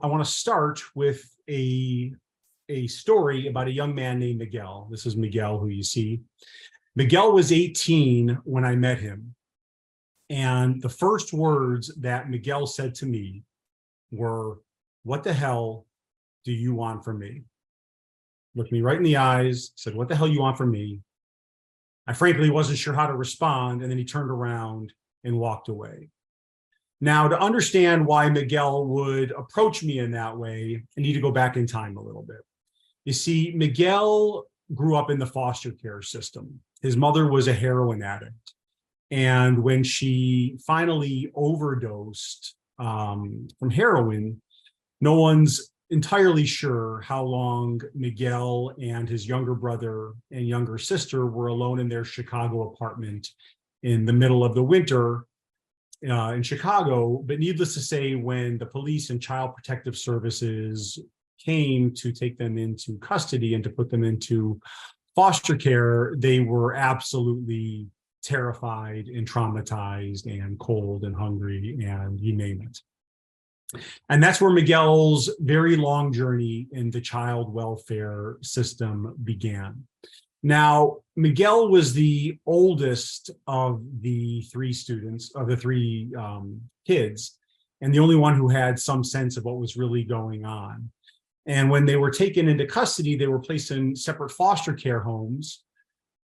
I want to start with a story about a young man named Miguel. This is Miguel, who you see. Miguel was 18 when I met him. And the first words that Miguel said to me were, "What the hell do you want from me?" Looked me right in the eyes, said, "What the hell you want from me?" I frankly wasn't sure how to respond. And then he turned around and walked away. Now, to understand why Miguel would approach me in that way, I need to go back in time a little bit. You see, Miguel grew up in the foster care system. His mother was a heroin addict. And when she finally overdosed from heroin, no one's entirely sure how long Miguel and his younger brother and younger sister were alone in their Chicago apartment in the middle of the winter in Chicago. But needless to say, when the police and child protective services came to take them into custody and to put them into foster care, they were absolutely terrified and traumatized and cold and hungry and you name it. And that's where Miguel's very long journey in the child welfare system began. Now, Miguel was the oldest of the three students, of the three kids, and the only one who had some sense of what was really going on. And when they were taken into custody, they were placed in separate foster care homes,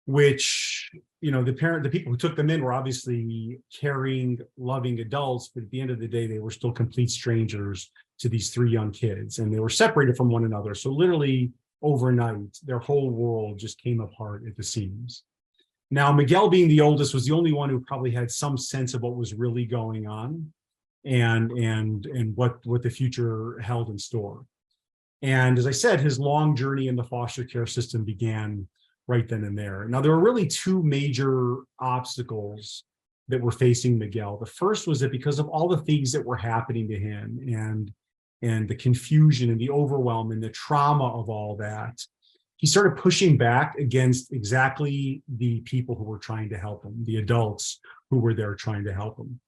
which, the people who took them in were obviously caring, loving adults, but at the end of the day, they were still complete strangers to these three young kids, and they were separated from one another. So literally overnight, their whole world just came apart at the seams. Now, Miguel, being the oldest, was the only one who probably had some sense of what was really going on and what the future held in store. And as I said, his long journey in the foster care system began right then and there. Now, there were really two major obstacles that were facing Miguel. The first was that because of all the things that were happening to him and the confusion and the overwhelm and the trauma of all that, he started pushing back against exactly the people who were trying to help him, the adults who were there trying to help him.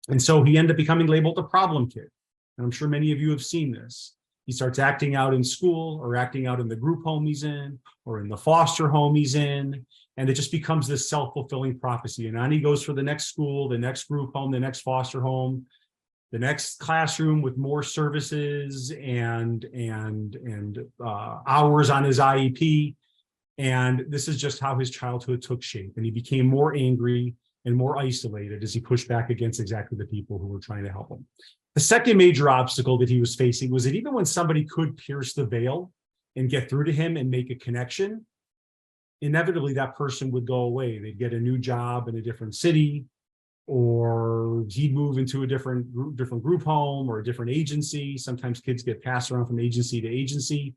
And so he ended up becoming labeled the problem kid. And I'm sure many of you have seen this. He starts acting out in school or acting out in the group home he's in or in the foster home he's in. And it just becomes this self-fulfilling prophecy. And on he goes for the next school, the next group home, the next foster home, the next classroom with more services and hours on his IEP. And this is just how his childhood took shape. And he became more angry and more isolated as he pushed back against exactly the people who were trying to help him. The second major obstacle that he was facing was that even when somebody could pierce the veil and get through to him and make a connection, inevitably that person would go away. They'd get a new job in a different city, or he'd move into a different group home or a different agency. Sometimes kids get passed around from agency to agency,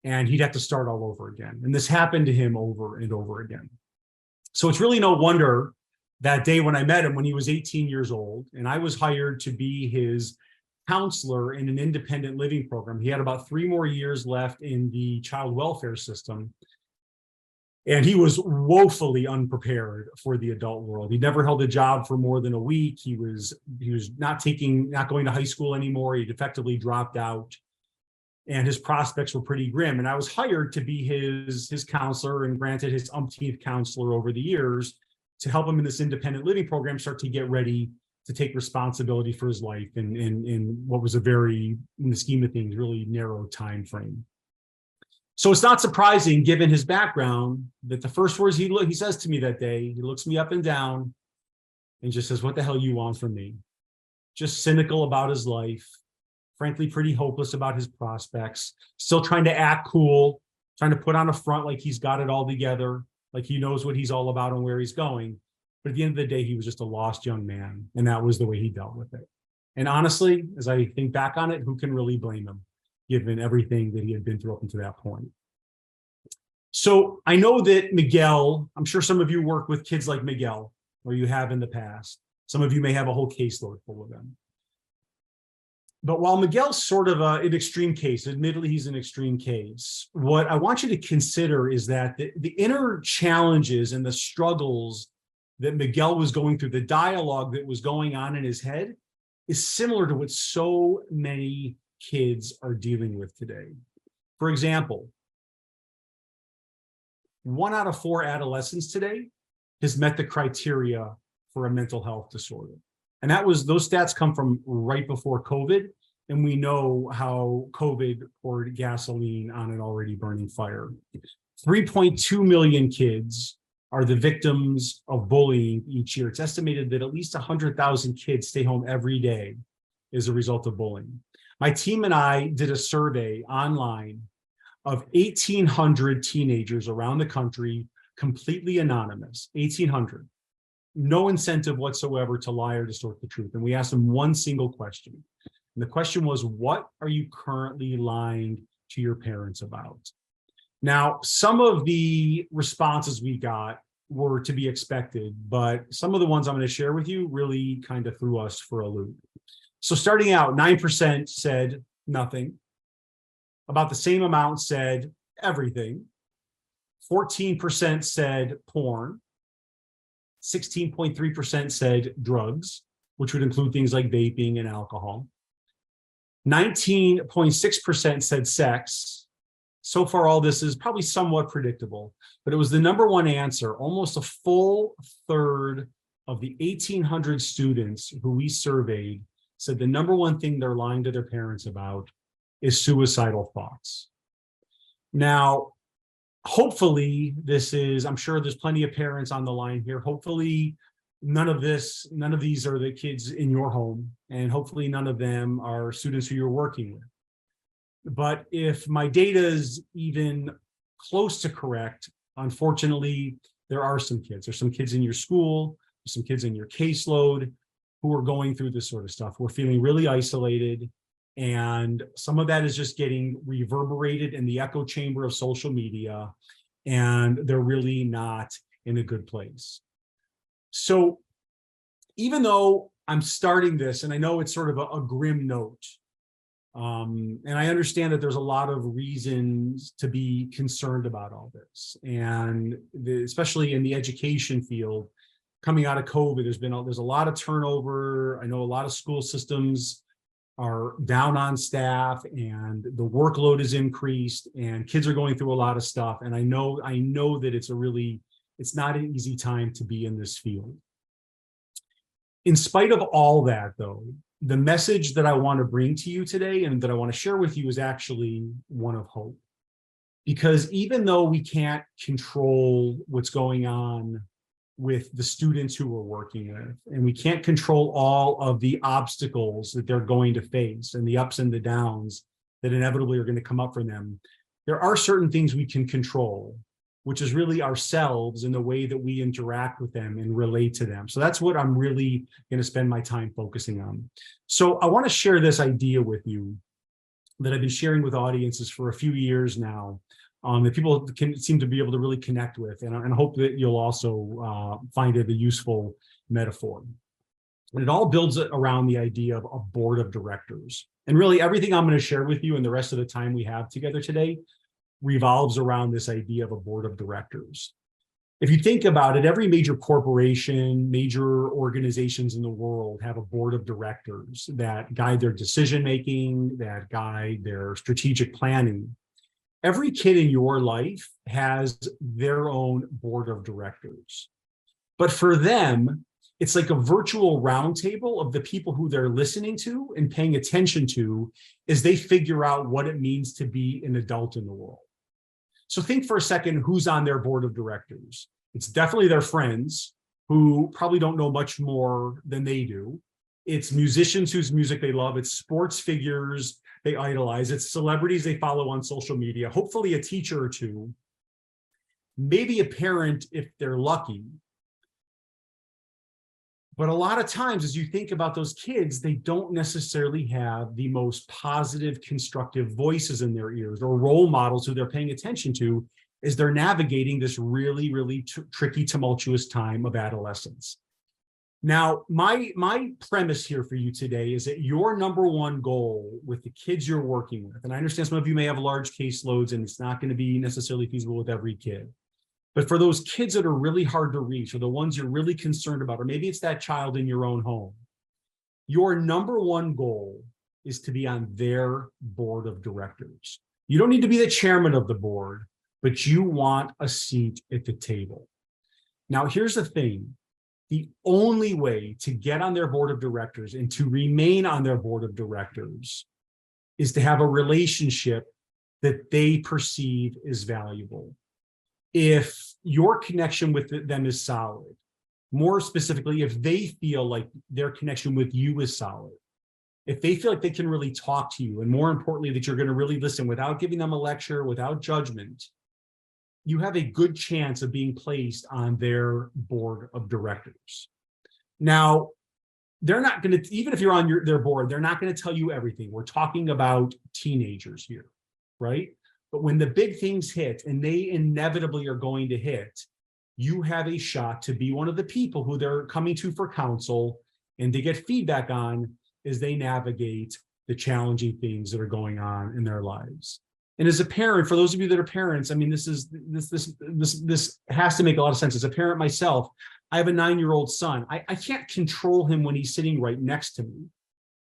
and he'd have to start all over again. And this happened to him over and over again. So it's really no wonder that day when I met him, when he was 18 years old, and I was hired to be his counselor in an independent living program. He had about 3 more years left in the child welfare system. And he was woefully unprepared for the adult world. He never held a job for more than a week. He was not going to high school anymore. He'd effectively dropped out. And his prospects were pretty grim. And I was hired to be his counselor, and granted his umpteenth counselor over the years, to help him in this independent living program start to get ready to take responsibility for his life in what was a very, in the scheme of things, really narrow time frame. So it's not surprising, given his background, that the first words he says to me that day, he looks me up and down and just says, "What the hell you want from me?" Just cynical about his life, frankly, pretty hopeless about his prospects, still trying to act cool, trying to put on a front like he's got it all together, like he knows what he's all about and where he's going. But at the end of the day, he was just a lost young man. And that was the way he dealt with it. And honestly, as I think back on it, who can really blame him, given everything that he had been through up until that point? So I know that Miguel, I'm sure some of you work with kids like Miguel, or you have in the past. Some of you may have a whole caseload full of them. But while Miguel's sort of an extreme case, admittedly he's an extreme case, what I want you to consider is that the inner challenges and the struggles that Miguel was going through, the dialogue that was going on in his head, is similar to what so many kids are dealing with today. For example, 1 out of 4 adolescents today has met the criteria for a mental health disorder. And those stats come from right before COVID. And we know how COVID poured gasoline on an already burning fire. 3.2 million kids are the victims of bullying each year. It's estimated that at least 100,000 kids stay home every day as a result of bullying. My team and I did a survey online of 1,800 teenagers around the country, completely anonymous, 1,800. No incentive whatsoever to lie or distort the truth. And we asked them one single question. And the question was, what are you currently lying to your parents about? Now, some of the responses we got were to be expected, but some of the ones I'm going to share with you really kind of threw us for a loop. So starting out, 9% said nothing. About the same amount said everything. 14% said porn. 16.3% said drugs, which would include things like vaping and alcohol. 19.6% said sex. So far, all this is probably somewhat predictable, but it was the number one answer. Almost a full third of the 1,800 students who we surveyed said the number one thing they're lying to their parents about is suicidal thoughts. Now, hopefully I'm sure there's plenty of parents on the line here. Hopefully none of these are the kids in your home, and hopefully none of them are students who you're working with. But if my data is even close to correct, unfortunately, there are some kids. There's some kids in your school, there's some kids in your caseload who are going through this sort of stuff. We're feeling really isolated, and some of that is just getting reverberated in the echo chamber of social media, and they're really not in a good place. So even though I'm starting this, and I know it's sort of a grim note, and I understand that there's a lot of reasons to be concerned about all this, and especially in the education field, coming out of COVID, there's a lot of turnover. I know a lot of school systems are down on staff, and the workload is increased, and kids are going through a lot of stuff. And I know that it's not an easy time to be in this field. In spite of all that, though, the message that I want to bring to you today and that I want to share with you is actually one of hope. Because even though we can't control what's going on with the students who we're working with, and we can't control all of the obstacles that they're going to face and the ups and the downs that inevitably are going to come up for them, there are certain things we can control, which is really ourselves and the way that we interact with them and relate to them. So that's what I'm really going to spend my time focusing on. So I want to share this idea with you that I've been sharing with audiences for a few years now, that people seem to be able to really connect with, and I hope that you'll also find it a useful metaphor. And it all builds around the idea of a board of directors. And really everything I'm going to share with you and the rest of the time we have together today revolves around this idea of a board of directors. If you think about it, every major corporation, major organizations in the world have a board of directors that guide their decision-making, that guide their strategic planning. Every kid in your life has their own board of directors. But for them, it's like a virtual roundtable of the people who they're listening to and paying attention to as they figure out what it means to be an adult in the world. So think for a second, who's on their board of directors? It's definitely their friends who probably don't know much more than they do. It's musicians whose music they love. It's sports figures they idolize. It's celebrities they follow on social media. Hopefully a teacher or two, maybe a parent if they're lucky. But a lot of times, as you think about those kids, they don't necessarily have the most positive, constructive voices in their ears or role models who they're paying attention to as they're navigating this really, really tricky, tumultuous time of adolescence. Now, my premise here for you today is that your number one goal with the kids you're working with, and I understand some of you may have large caseloads and it's not going to be necessarily feasible with every kid, but for those kids that are really hard to reach, or the ones you're really concerned about, or maybe it's that child in your own home, your number one goal is to be on their board of directors. You don't need to be the chairman of the board, but you want a seat at the table. Now, here's the thing. The only way to get on their board of directors and to remain on their board of directors is to have a relationship that they perceive is valuable. If your connection with them is solid, more specifically, if they feel like their connection with you is solid, if they feel like they can really talk to you, and more importantly, that you're going to really listen without giving them a lecture, without judgment, you have a good chance of being placed on their board of directors. Now, they're not going to, even if you're on their board, they're not going to tell you everything. We're talking about teenagers here, right? But when the big things hit, and they inevitably are going to hit, you have a shot to be one of the people who they're coming to for counsel and to get feedback on as they navigate the challenging things that are going on in their lives. And as a parent, for those of you that are parents, I mean, this has to make a lot of sense. As a parent myself, I have a 9-year-old son. I can't control him when he's sitting right next to me,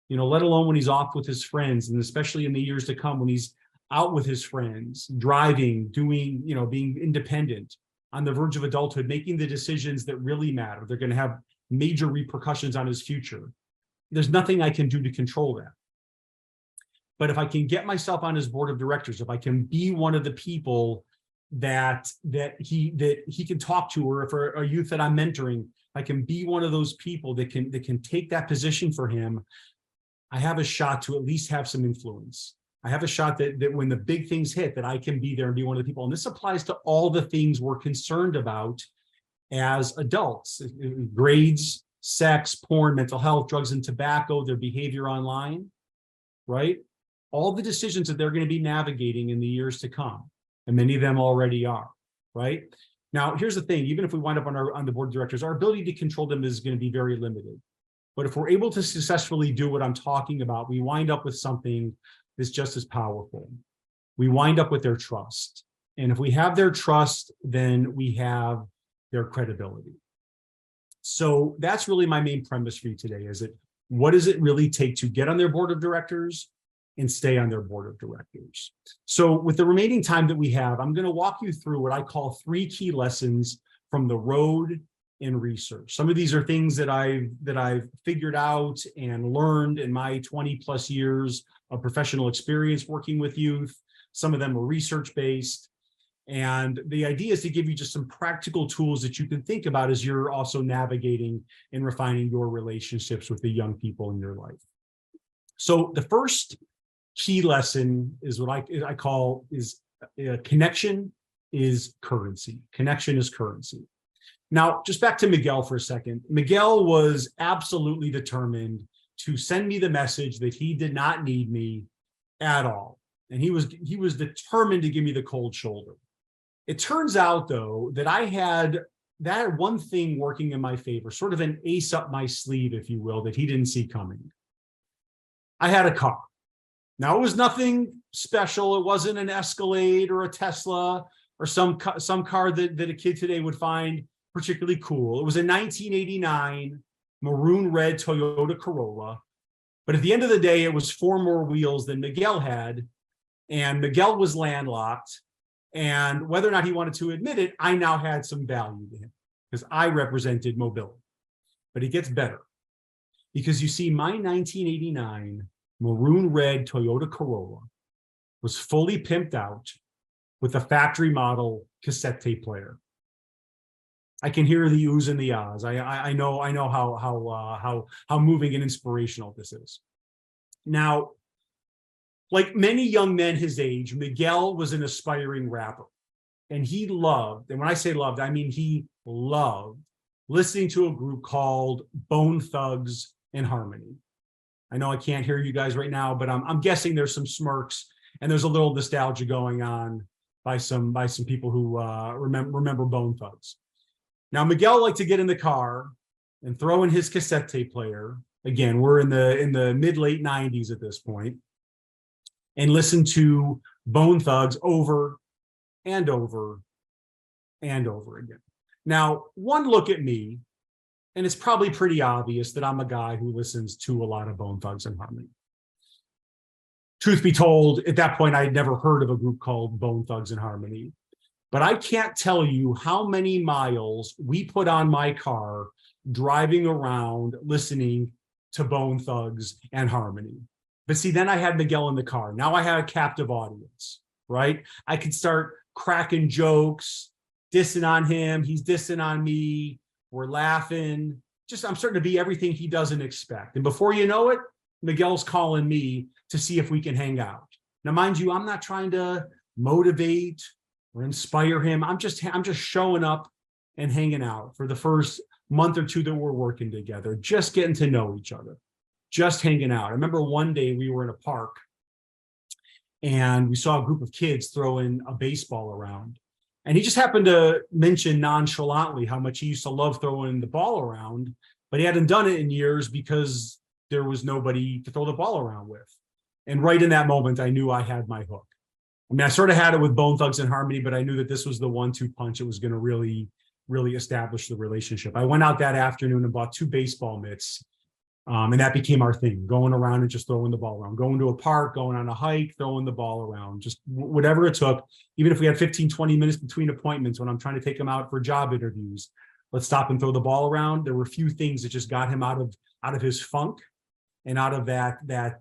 let alone when he's off with his friends, and especially in the years to come when he's out with his friends, driving, doing, being independent, on the verge of adulthood, making the decisions that really matter. They're going to have major repercussions on his future. There's nothing I can do to control that. But if I can get myself on his board of directors, if I can be one of the people that he can talk to, or for a youth that I'm mentoring, I can be one of those people that can take that position for him, I have a shot to at least have some influence. I have a shot that when the big things hit, that I can be there and be one of the people. And this applies to all the things we're concerned about as adults: grades, sex, porn, mental health, drugs and tobacco, their behavior online, right? All the decisions that they're going to be navigating in the years to come. And many of them already are, right? Now, here's the thing. Even if we wind up on the board of directors, our ability to control them is going to be very limited. But if we're able to successfully do what I'm talking about, we wind up with something that's just as powerful. We wind up with their trust. And if we have their trust, then we have their credibility. So that's really my main premise for you today. What does it really take to get on their board of directors and stay on their board of directors? So with the remaining time that we have, I'm going to walk you through what I call 3 key lessons from the road in research. Some of these are things that I've figured out and learned in my 20 plus years of professional experience working with youth. Some of them are research-based. And the idea is to give you just some practical tools that you can think about as you're also navigating and refining your relationships with the young people in your life. So the first key lesson is what I call is connection is currency. Connection is currency. Now, just back to Miguel for a second. Miguel was absolutely determined to send me the message that he did not need me at all. And he was determined to give me the cold shoulder. It turns out, though, that I had that one thing working in my favor, sort of an ace up my sleeve, if you will, that he didn't see coming. I had a car. Now, it was nothing special. It wasn't an Escalade or a Tesla or some car that a kid today would find particularly cool. It was a 1989 maroon red Toyota Corolla. But at the end of the day, it was 4 more wheels than Miguel had. And Miguel was landlocked. And whether or not he wanted to admit it, I now had some value to him because I represented mobility. But it gets better. Because you see, my 1989 maroon red Toyota Corolla was fully pimped out with a factory model cassette tape player. I can hear the oohs and the ahs. I know how moving and inspirational this is. Now, like many young men his age, Miguel was an aspiring rapper, and he loved, and when I say loved, I mean he loved listening to a group called Bone Thugs and Harmony. I know I can't hear you guys right now, but I'm guessing there's some smirks and there's a little nostalgia going on by some people who remember Bone Thugs. Now, Miguel liked to get in the car and throw in his cassette tape player. Again, we're in the mid-late 90s at this point, and listen to Bone Thugs over and over and over again. Now, one look at me, and it's probably pretty obvious that I'm a guy who listens to a lot of Bone Thugs and Harmony. Truth be told, at that point, I had never heard of a group called Bone Thugs and Harmony. But I can't tell you how many miles we put on my car driving around listening to Bone Thugs and Harmony. But see, then I had Miguel in the car. Now I had a captive audience, right? I could start cracking jokes, dissing on him. He's dissing on me. We're laughing. I'm starting to be everything he doesn't expect. And before you know it, Miguel's calling me to see if we can hang out. Now, mind you, I'm not trying to motivate or inspire him. I'm just showing up and hanging out for the first month or two that we're working together, just getting to know each other, just hanging out. I remember one day we were in a park and we saw a group of kids throwing a baseball around. And he just happened to mention nonchalantly how much he used to love throwing the ball around, but he hadn't done it in years because there was nobody to throw the ball around with. And right in that moment, I knew I had my hook. I mean, I sort of had it with Bone Thugs and Harmony, but I knew that this was the 1-2 punch. It was going to really, really establish the relationship. I went out that afternoon and bought 2 baseball mitts. And that became our thing, going around and just throwing the ball around, going to a park, going on a hike, throwing the ball around, just whatever it took. Even if we had 15, 20 minutes between appointments when I'm trying to take him out for job interviews, let's stop and throw the ball around. There were a few things that just got him out of his funk and out of that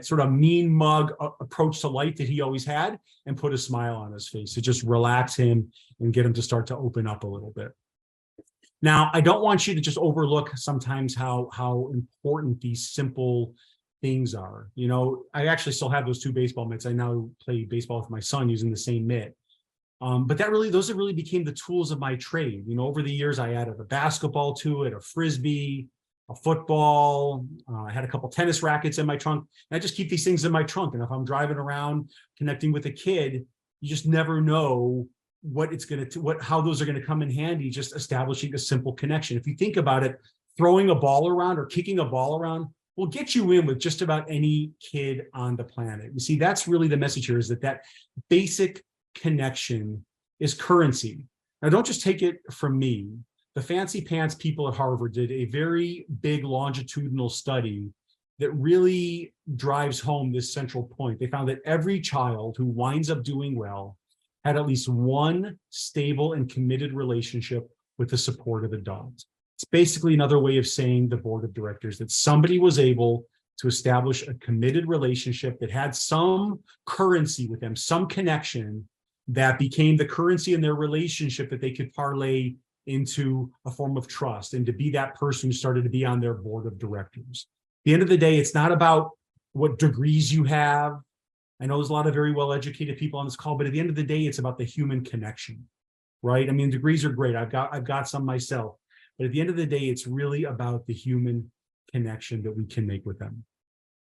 sort of mean mug approach to life that he always had, and put a smile on his face to just relax him and get him to start to open up a little bit. Now, I don't want you to just overlook sometimes how important these simple things are. You know, I actually still have those 2 baseball mitts. I now play baseball with my son using the same mitt. But those really became the tools of my trade. You know, over the years, I added a basketball to it, a frisbee, a football. I had a couple tennis rackets in my trunk. And I just keep these things in my trunk. And if I'm driving around connecting with a kid, you just never know how those are going to come in handy, just establishing a simple connection. If you think about it, throwing a ball around or kicking a ball around will get you in with just about any kid on the planet. You see, that's really the message here, is that basic connection is currency. Now, don't just take it from me. The fancy pants people at Harvard did a very big longitudinal study that really drives home this central point. They found that every child who winds up doing well had at least one stable and committed relationship with a supportive adult. It's basically another way of saying the board of directors, that somebody was able to establish a committed relationship that had some currency with them, some connection that became the currency in their relationship that they could parlay into a form of trust, and to be that person who started to be on their board of directors. At the end of the day, it's not about what degrees you have. I know there's a lot of very well-educated people on this call, but at the end of the day, it's about the human connection, right? I mean, degrees are great. I've got some myself, but at the end of the day, it's really about the human connection that we can make with them.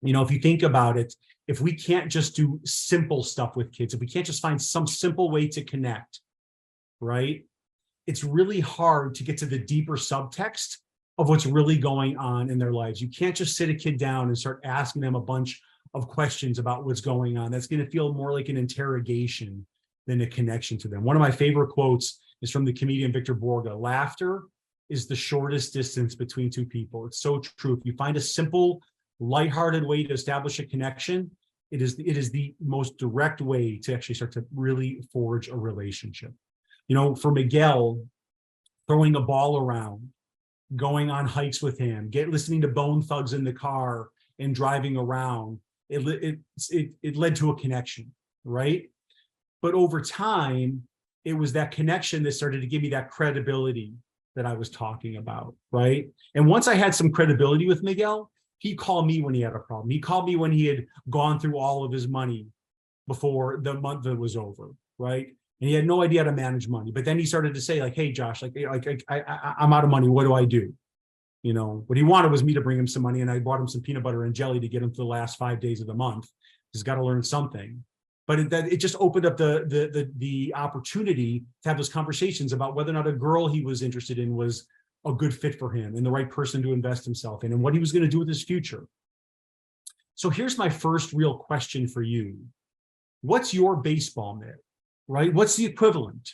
You know, if you think about it, if we can't just do simple stuff with kids, if we can't just find some simple way to connect, right? It's really hard to get to the deeper subtext of what's really going on in their lives. You can't just sit a kid down and start asking them a bunch of questions about what's going on. That's going to feel more like an interrogation than a connection to them. One of my favorite quotes is from the comedian Victor Borga. Laughter is the shortest distance between 2 people. It's so true. If you find a simple, lighthearted way to establish a connection, it is the most direct way to actually start to really forge a relationship. You know, for Miguel, throwing a ball around, going on hikes with him, listening to Bone Thugs in the car and driving around, it led to a connection, right? But over time, it was that connection that started to give me that credibility that I was talking about, right? And once I had some credibility with Miguel, he'd call me when he had a problem. He called me when he had gone through all of his money before the month that was over, right? And he had no idea how to manage money. But then he started to say, like, hey, Josh, I'm out of money. What do I do? You know, what he wanted was me to bring him some money, and I bought him some peanut butter and jelly to get him through the last 5 days of the month. He's got to learn something. But it just opened up the opportunity to have those conversations about whether or not a girl he was interested in was a good fit for him and the right person to invest himself in, and what he was going to do with his future. So here's my first real question for you. What's your baseball mitt, right? What's the equivalent?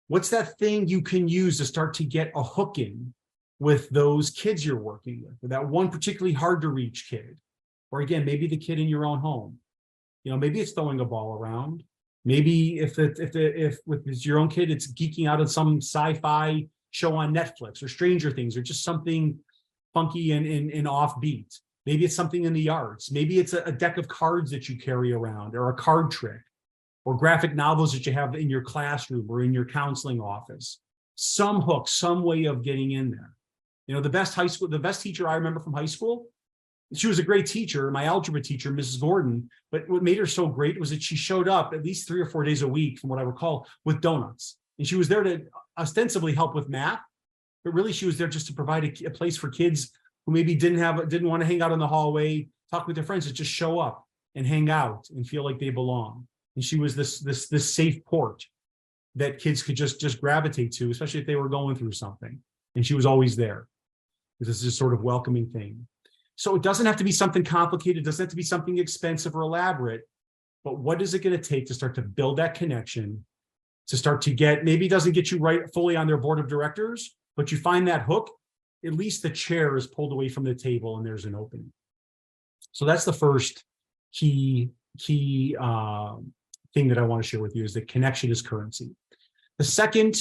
What's that thing you can use to start to get a hook in with those kids you're working with, or that one particularly hard to reach kid? Or again, maybe the kid in your own home. Maybe it's throwing a ball around. Maybe if it's your own kid, it's geeking out on some sci-fi show on Netflix or Stranger Things or just something funky and offbeat. Maybe it's something in the arts. Maybe it's a deck of cards that you carry around, or a card trick, or graphic novels that you have in your classroom or in your counseling office. Some hook, some way of getting in there. The best teacher I remember from high school, she was a great teacher, my algebra teacher, Mrs. Gordon, but what made her so great was that she showed up at least 3 or 4 days a week, from what I recall, with donuts. And she was there to ostensibly help with math, but really she was there just to provide a place for kids who maybe didn't want to hang out in the hallway, talk with their friends, to just show up and hang out and feel like they belong. And she was this safe port that kids could just gravitate to, especially if they were going through something. And she was always there. This is a sort of welcoming thing. So it doesn't have to be something complicated. It doesn't have to be something expensive or elaborate. But what is it going to take to start to build that connection, to start to get, maybe it doesn't get you right fully on their board of directors, but you find that hook, at least the chair is pulled away from the table and there's an opening. So that's the first key thing that I want to share with you, is that connection is currency. The second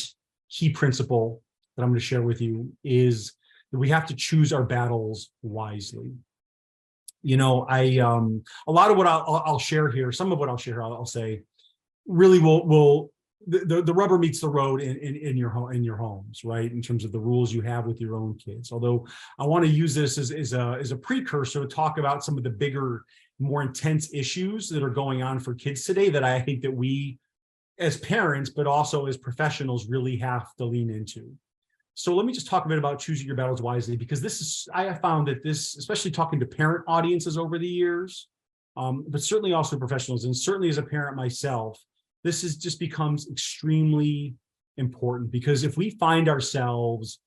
key principle that I'm going to share with you is that we have to choose our battles wisely. A lot of what I'll share here, some of what I'll share here, I'll say, really will the rubber meets the road in your homes, right? In terms of the rules you have with your own kids. Although I want to use this as a precursor to talk about some of the bigger, more intense issues that are going on for kids today, that I think that we as parents, but also as professionals, really have to lean into. So let me just talk a bit about choosing your battles wisely, because I have found that this, especially talking to parent audiences over the years, but certainly also professionals, and certainly as a parent myself, this just becomes extremely important. Because if we find ourselves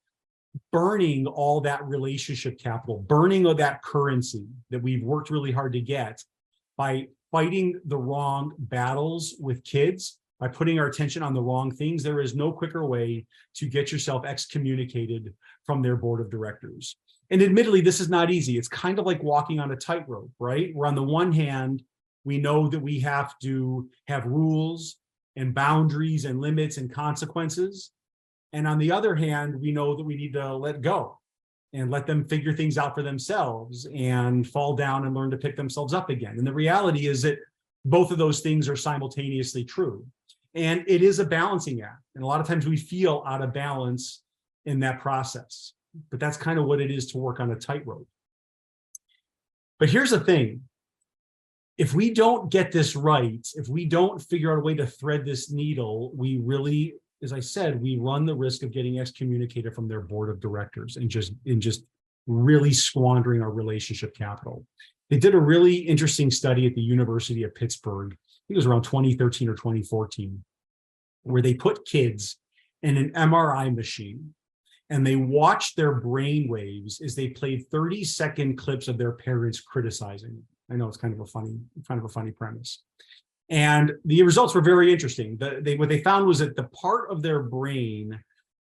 burning all that relationship capital, burning all that currency that we've worked really hard to get by fighting the wrong battles with kids, by putting our attention on the wrong things, there is no quicker way to get yourself excommunicated from their board of directors. And admittedly, this is not easy. It's kind of like walking on a tightrope, right? Where on the one hand, we know that we have to have rules and boundaries and limits and consequences. And on the other hand, we know that we need to let go and let them figure things out for themselves and fall down and learn to pick themselves up again. And the reality is that both of those things are simultaneously true. And it is a balancing act. And a lot of times we feel out of balance in that process. But that's kind of what it is to work on a tightrope. But here's the thing. If we don't get this right, if we don't figure out a way to thread this needle, we really, as I said, we run the risk of getting excommunicated from their board of directors and just really squandering our relationship capital. They did a really interesting study at the University of Pittsburgh. I think it was around 2013 or 2014, where they put kids in an MRI machine and they watched their brain waves as they played 30-second clips of their parents criticizing them. I know it's kind of a funny premise. And the results were very interesting. What they found was that the part of their brain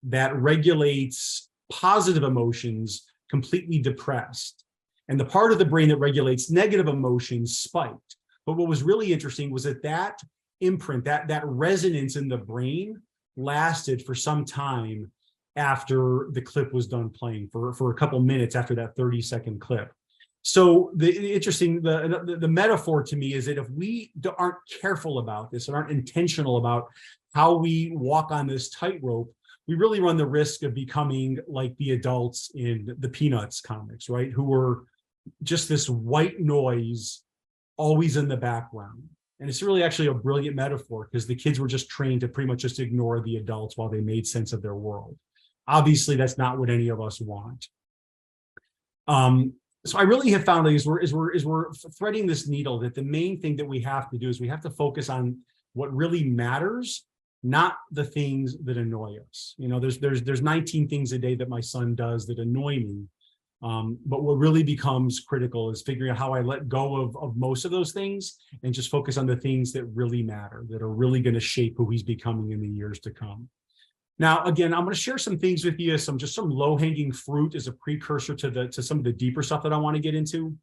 that regulates positive emotions completely depressed, and the part of the brain that regulates negative emotions spiked. But what was really interesting was that imprint, that resonance in the brain lasted for some time after the clip was done playing, for a couple minutes after that 30-second clip. So the metaphor to me is that if we aren't careful about this and aren't intentional about how we walk on this tightrope, we really run the risk of becoming like the adults in the Peanuts comics, right? Who were just this white noise always in the background. And it's really actually a brilliant metaphor, because the kids were just trained to pretty much just ignore the adults while they made sense of their world. Obviously, that's not what any of us want. So I really have found that as we're threading this needle, that the main thing that we have to do is we have to focus on what really matters, not the things that annoy us. There's 19 things a day that my son does that annoy me. But what really becomes critical is figuring out how I let go of most of those things and just focus on the things that really matter, that are really going to shape who he's becoming in the years to come. Now, again, I'm going to share some things with you, some low-hanging fruit as a precursor to some of the deeper stuff that I want to get into.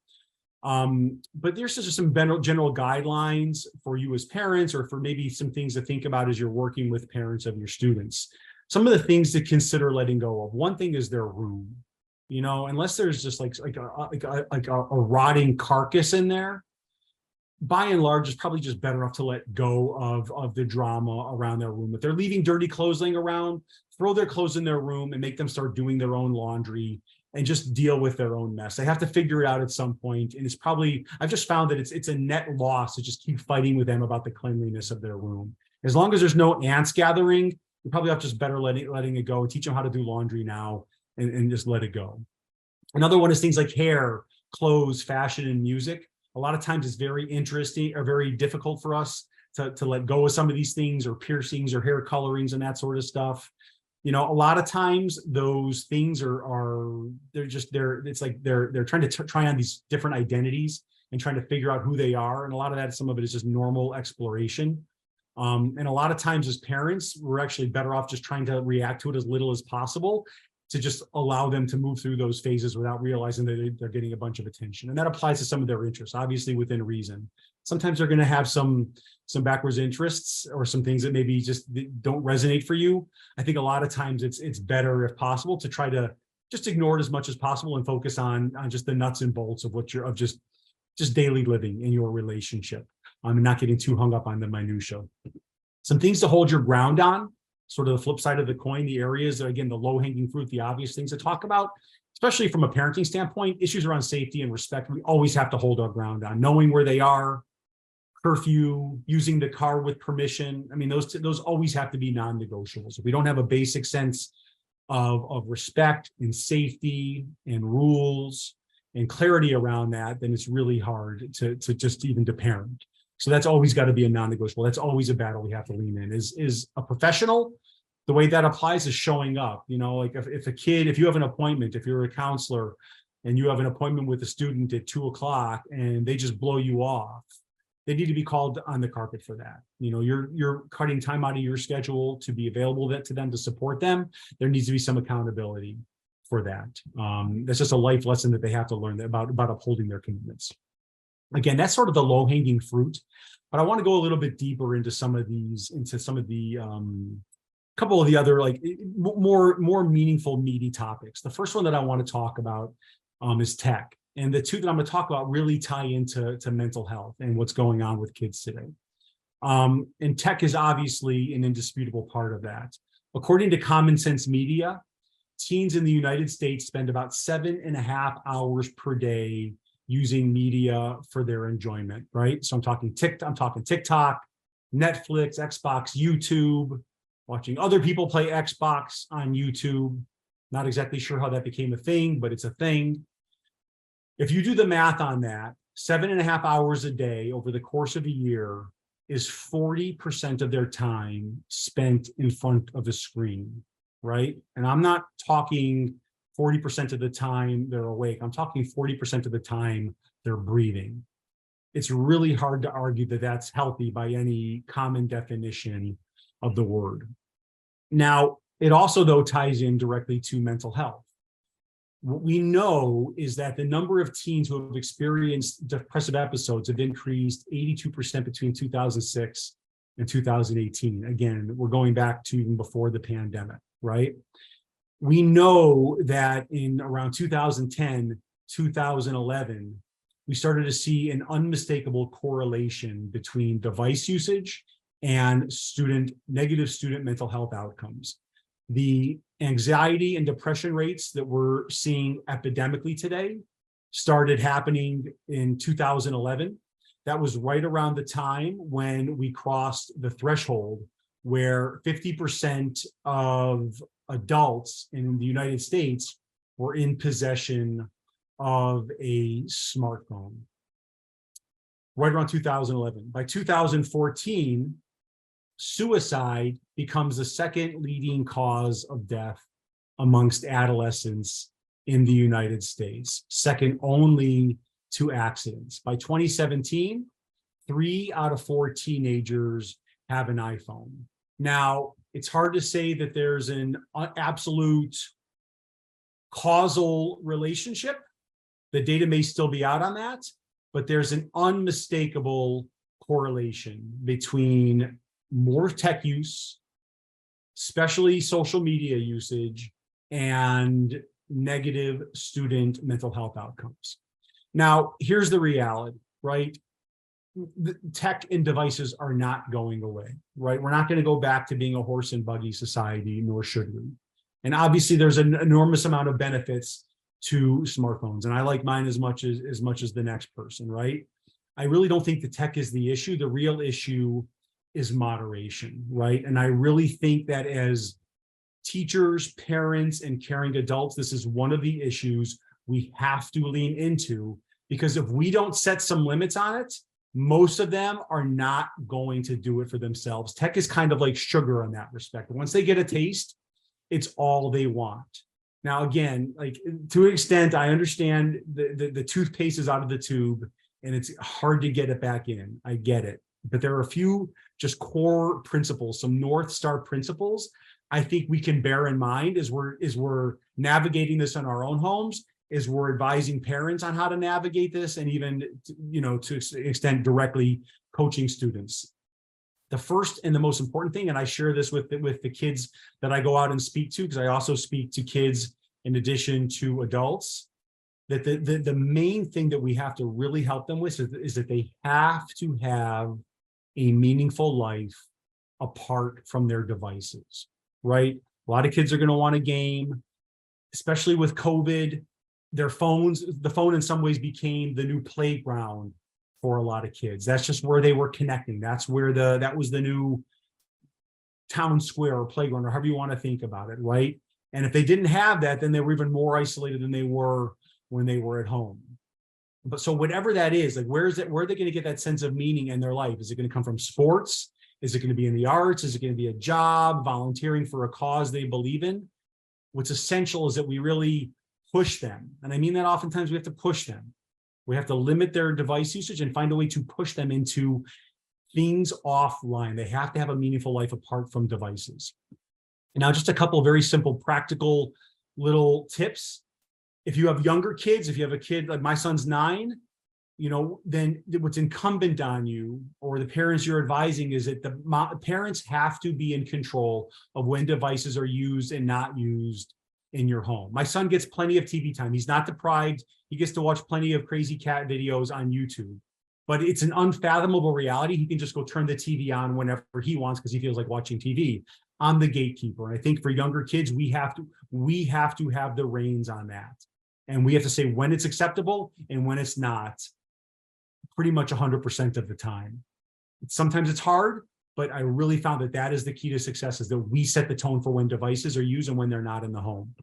But there's just some general guidelines for you as parents, or for maybe some things to think about as you're working with parents of your students. Some of the things to consider letting go of. One thing is their room. You know, unless there's just like a rotting carcass in there, by and large, it's probably just better off to let go of the drama around their room. If they're leaving dirty clothes laying around, throw their clothes in their room and make them start doing their own laundry and just deal with their own mess. They have to figure it out at some point. And it's probably, I've just found that it's a net loss to just keep fighting with them about the cleanliness of their room. As long as there's no ants gathering, you probably have just better letting it go and teach them how to do laundry now and just let it go. Another one is things like hair, clothes, fashion, and music. A lot of times it's very interesting or very difficult for us to let go of some of these things, or piercings or hair colorings and that sort of stuff. You know, a lot of times those things it's like they're trying to try on these different identities and trying to figure out who they are. And a lot of that, some of it is just normal exploration. And a lot of times as parents, we're actually better off just trying to react to it as little as possible, to just allow them to move through those phases without realizing that they're getting a bunch of attention. And that applies to some of their interests, obviously within reason. Sometimes they're going to have some backwards interests or some things that maybe just don't resonate for you. I think a lot of times it's better, if possible, to try to just ignore it as much as possible and focus on just the nuts and bolts of what of just daily living in your relationship, and not getting too hung up on the minutia. Some things to hold your ground on. Sort of the flip side of the coin, the areas that, again, the low-hanging fruit, the obvious things to talk about, especially from a parenting standpoint, issues around safety and respect, we always have to hold our ground on. Knowing where they are, curfew, using the car with permission. I mean, those always have to be non-negotiables. If we don't have a basic sense of respect and safety and rules and clarity around that, then it's really hard to just even to parent. So that's always got to be a non-negotiable. That's always a battle we have to lean in. Is a professional, the way that applies is showing up. You know, like if you have an appointment, if you're a counselor and you have an appointment with a student at 2:00 and they just blow you off, they need to be called on the carpet for that. You know, you're cutting time out of your schedule to be available to them, to support them. There needs to be some accountability for that. That's just a life lesson that they have to learn about upholding their commitments. Again, that's sort of the low-hanging fruit, but I want to go a little bit deeper into some of the couple of the other, like, more meaningful, meaty topics. The first one that I want to talk about is tech, and the two that I'm going to talk about really tie into mental health and what's going on with kids today. And tech is obviously an indisputable part of that. According to Common Sense Media, teens in the United States spend about 7.5 hours per day using media for their enjoyment, right? So I'm talking TikTok, Netflix, Xbox, YouTube, watching other people play Xbox on YouTube. Not exactly sure how that became a thing, but it's a thing. If you do the math on that, 7.5 hours a day over the course of a year is 40% of their time spent in front of a screen, right? And I'm not talking 40% of the time they're awake. I'm talking 40% of the time they're breathing. It's really hard to argue that that's healthy by any common definition of the word. Now, it also, though, ties in directly to mental health. What we know is that the number of teens who have experienced depressive episodes have increased 82% between 2006 and 2018. Again, we're going back to even before the pandemic, right? We know that in around 2010, 2011, we started to see an unmistakable correlation between device usage and negative student mental health outcomes. The anxiety and depression rates that we're seeing epidemically today started happening in 2011. That was right around the time when we crossed the threshold where 50% of adults in the United States were in possession of a smartphone. Right around 2011. By 2014, suicide becomes the second leading cause of death amongst adolescents in the United States, second only to accidents. By 2017, 3 out of 4 teenagers have an iPhone. Now, it's hard to say that there's an absolute causal relationship. The data may still be out on that, but there's an unmistakable correlation between more tech use, especially social media usage, and negative student mental health outcomes. Now, here's the reality, right? The tech and devices are not going away, right? We're not going to go back to being a horse and buggy society, nor should we. And obviously, there's an enormous amount of benefits to smartphones, and I like mine as much as the next person, right? I really don't think the tech is the issue. The real issue is moderation, right? And I really think that as teachers, parents, and caring adults, this is one of the issues we have to lean into, because if we don't set some limits on it, most of them are not going to do it for themselves. Tech is kind of like sugar in that respect. Once they get a taste, it's all they want. Now, again, like to an extent, I understand the toothpaste is out of the tube and it's hard to get it back in. I get it. But there are a few just core principles, some North Star principles I think we can bear in mind as we're navigating this in our own homes, as we're advising parents on how to navigate this, and even, to an extent directly coaching students. The first and the most important thing, and I share this with the kids that I go out and speak to, because I also speak to kids in addition to adults, that the main thing that we have to really help them with is that they have to have a meaningful life apart from their devices, right? A lot of kids are going to want a game, especially with COVID. The phone in some ways became the new playground for a lot of kids. That's just where they were connecting. That's where that was the new town square or playground, or however you want to think about it, right? And if they didn't have that, then they were even more isolated than they were when they were at home. But so whatever that is, like where are they going to get that sense of meaning in their life? Is it going to come from sports? Is it going to be in the arts? Is it going to be a job, volunteering for a cause they believe in? What's essential is that we really push them. And I mean that oftentimes we have to push them. We have to limit their device usage and find a way to push them into things offline. They have to have a meaningful life apart from devices. And now just a couple of very simple, practical little tips. If you have younger kids, if you have a kid, like my son's 9, then what's incumbent on you or the parents you're advising is that the parents have to be in control of when devices are used and not used in your home. My son gets plenty of TV time. He's not deprived. He gets to watch plenty of crazy cat videos on YouTube, but it's an unfathomable reality. He can just go turn the TV on whenever he wants because he feels like watching TV. I'm the gatekeeper. And I think for younger kids, we have to have the reins on that. And we have to say when it's acceptable and when it's not, pretty much 100% of the time. Sometimes it's hard, but I really found that is the key to success, is that we set the tone for when devices are used and when they're not in the home.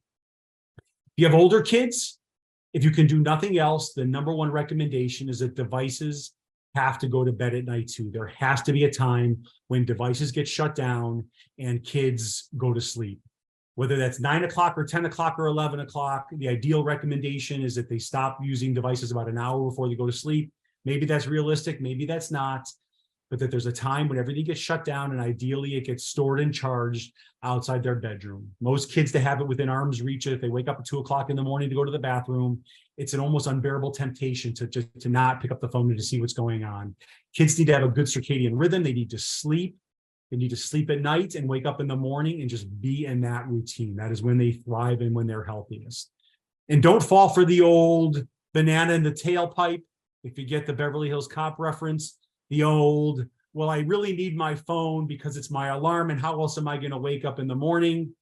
If you have older kids, if you can do nothing else, the number one recommendation is that devices have to go to bed at night too. There has to be a time when devices get shut down and kids go to sleep. Whether that's 9 o'clock or 10 o'clock or 11 o'clock, the ideal recommendation is that they stop using devices about an hour before they go to sleep. Maybe that's realistic, maybe that's not, but that there's a time when everything gets shut down and ideally it gets stored and charged outside their bedroom. Most kids to have it within arm's reach, if they wake up at 2 o'clock in the morning to go to the bathroom, it's an almost unbearable temptation to not pick up the phone and to see what's going on. Kids need to have a good circadian rhythm. They need to sleep. They need to sleep at night and wake up in the morning and just be in that routine. That is when they thrive and when they're healthiest. And don't fall for the old banana in the tailpipe. If you get the Beverly Hills Cop reference, the old, well, I really need my phone because it's my alarm, and how else am I going to wake up in the morning?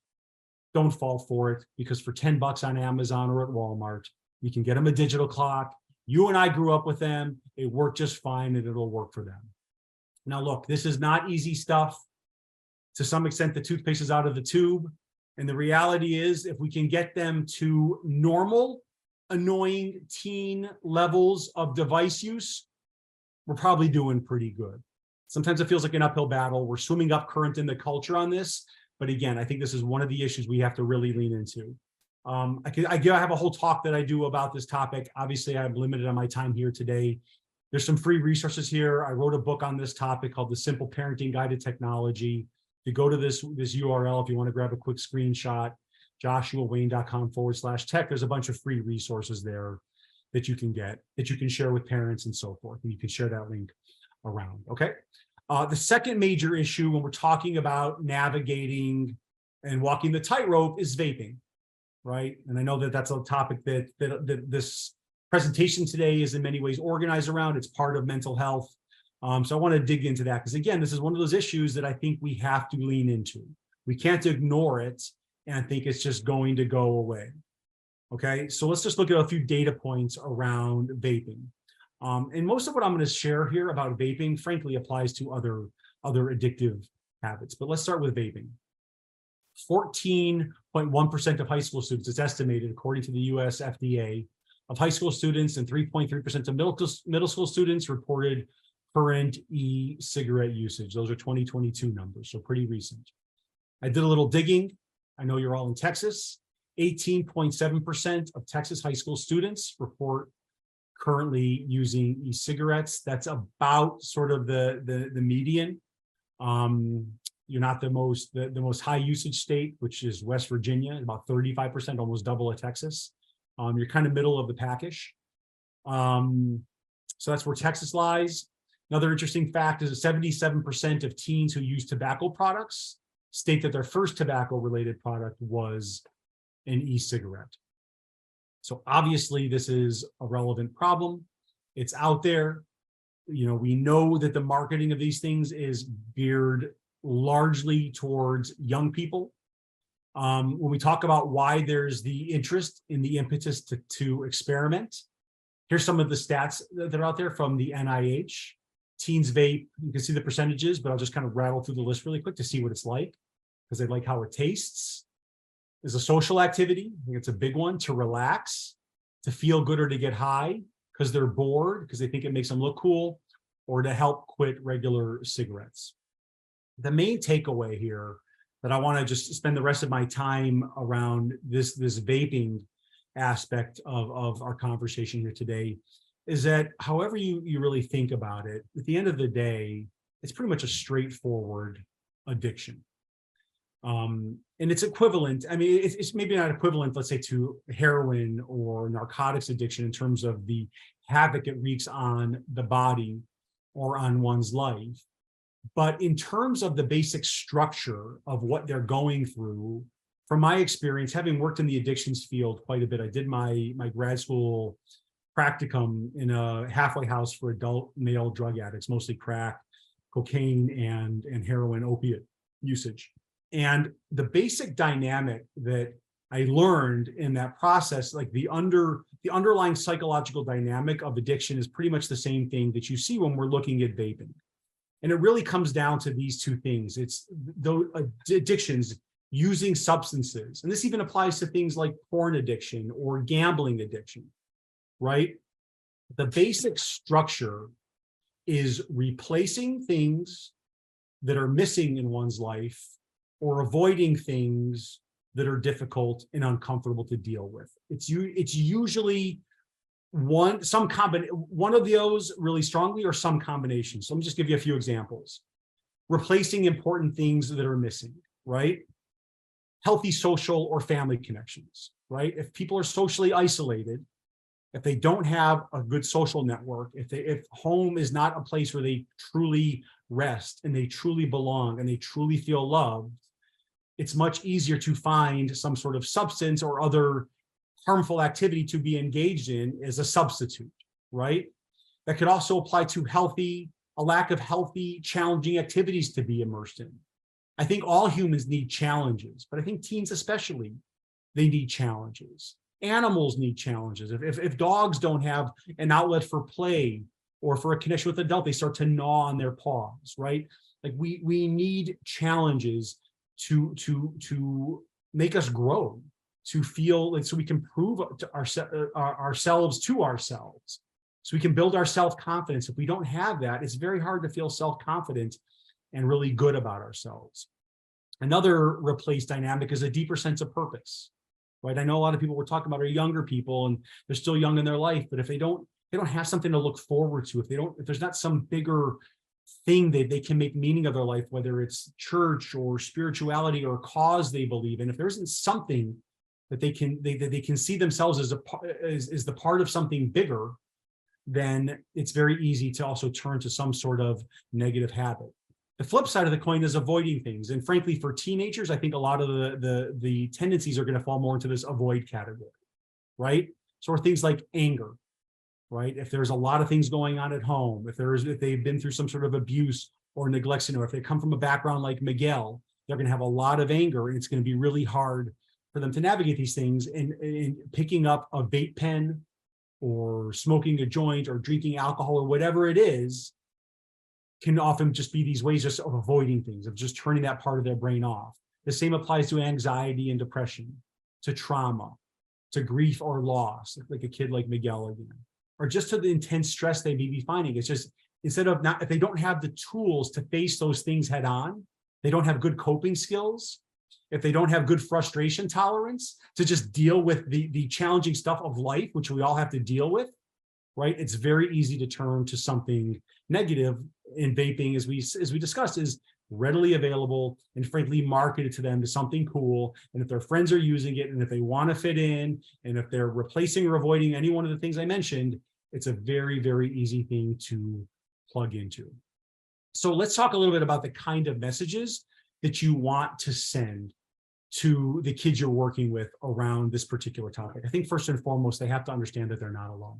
Don't fall for it, because for $10 on Amazon or at Walmart, you can get them a digital clock. You and I grew up with them. It worked just fine, and it'll work for them. Now, look, this is not easy stuff. To some extent, the toothpaste is out of the tube. And the reality is, if we can get them to normal, annoying teen levels of device use, we're probably doing pretty good. Sometimes it feels like an uphill battle. We're swimming up current in the culture on this. But again, I think this is one of the issues we have to really lean into. I have a whole talk that I do about this topic. Obviously, I'm limited on my time here today. There's some free resources here. I wrote a book on this topic called The Simple Parenting Guide to Technology. If you go to this URL, if you want to grab a quick screenshot, joshuawayne.com/tech, there's a bunch of free resources there that you can get, that you can share with parents and so forth. And you can share that link around, okay? The second major issue when we're talking about navigating and walking the tightrope is vaping, right? And I know that that's a topic that this presentation today is in many ways organized around. It's part of mental health. So I want to dig into that because, again, this is one of those issues that I think we have to lean into. We can't ignore it and think it's just going to go away. Okay, so let's just look at a few data points around vaping. And most of what I'm going to share here about vaping, frankly, applies to other addictive habits. But let's start with vaping. 14.1% of high school students, it's estimated, according to the US FDA, of high school students and 3.3% of middle school students reported current e-cigarette usage. Those are 2022 numbers, so pretty recent. I did a little digging. I know you're all in Texas. 18.7% of Texas high school students report currently using e-cigarettes. That's about sort of the median. You're not the most high usage state, which is West Virginia, about 35%, almost double of Texas. You're kind of middle of the package. So that's where Texas lies. Another interesting fact is that 77% of teens who use tobacco products state that their first tobacco-related product was an e-cigarette. So obviously this is a relevant problem. It's out there. You know, we know that the marketing of these things is geared largely towards young people. When we talk about why there's the interest in the impetus to experiment, here's some of the stats that are out there from the NIH. Teens vape, you can see the percentages, but I'll just kind of rattle through the list really quick to see what it's like, because they like how it tastes. There's a social activity. I think it's a big one, to relax, to feel good or to get high because they're bored, because they think it makes them look cool, or to help quit regular cigarettes. The main takeaway here that I want to just spend the rest of my time around this vaping aspect of our conversation here today is that however you really think about it, at the end of the day, it's pretty much a straightforward addiction. And it's equivalent. I mean, it's maybe not equivalent, let's say, to heroin or narcotics addiction in terms of the havoc it wreaks on the body or on one's life. But in terms of the basic structure of what they're going through, from my experience, having worked in the addictions field quite a bit, I did my grad school practicum in a halfway house for adult male drug addicts, mostly crack, cocaine, and heroin opiate usage. And the basic dynamic that I learned in that process, like the underlying psychological dynamic of addiction, is pretty much the same thing that you see when we're looking at vaping. And it really comes down to these two things. It's those addictions using substances. And this even applies to things like porn addiction or gambling addiction, right? The basic structure is replacing things that are missing in one's life or avoiding things that are difficult and uncomfortable to deal with. It's usually one of those really strongly, or some combination. So let me just give you a few examples. Replacing important things that are missing, right? Healthy social or family connections, right? If people are socially isolated, if they don't have a good social network, if home is not a place where they truly rest and they truly belong and they truly feel loved, it's much easier to find some sort of substance or other harmful activity to be engaged in as a substitute, right? That could also apply to a lack of healthy, challenging activities to be immersed in. I think all humans need challenges, but I think teens especially, they need challenges. Animals need challenges. If dogs don't have an outlet for play or for a connection with an adult, they start to gnaw on their paws, right? Like we need challenges to make us grow, to feel like, so we can prove to ourselves to ourselves, so we can build our self-confidence. If we don't have that, it's very hard to feel self-confident and really good about ourselves. Another replaced dynamic is a deeper sense of purpose, right? I know a lot of people we're talking about are younger people and they're still young in their life, but if they don't have something to look forward to, if there's not some bigger thing that they can make meaning of their life, whether it's church or spirituality or cause they believe in, if there isn't something that they can see themselves as the part of something bigger, then it's very easy to also turn to some sort of negative habit. The flip side of the coin is avoiding things. And frankly, for teenagers, I think a lot of the tendencies are going to fall more into this avoid category, right? So things like anger, right? If there's a lot of things going on at home, if they've been through some sort of abuse or neglect, if they come from a background like Miguel, they're going to have a lot of anger, and it's going to be really hard for them to navigate these things. And picking up a vape pen or smoking a joint or drinking alcohol or whatever it is can often just be these ways just of avoiding things, of just turning that part of their brain off. The same applies to anxiety and depression, to trauma, to grief or loss, like a kid like Miguel again, or just to the intense stress they may be finding. It's just, if they don't have the tools to face those things head on, they don't have good coping skills, if they don't have good frustration tolerance to just deal with the challenging stuff of life, which we all have to deal with, right? It's very easy to turn to something negative. In vaping, as we discussed, is readily available and frankly marketed to them as something cool. And if their friends are using it, and if they want to fit in, and if they're replacing or avoiding any one of the things I mentioned, it's a very, very easy thing to plug into. So let's talk a little bit about the kind of messages that you want to send to the kids you're working with around this particular topic. I think first and foremost, they have to understand that they're not alone,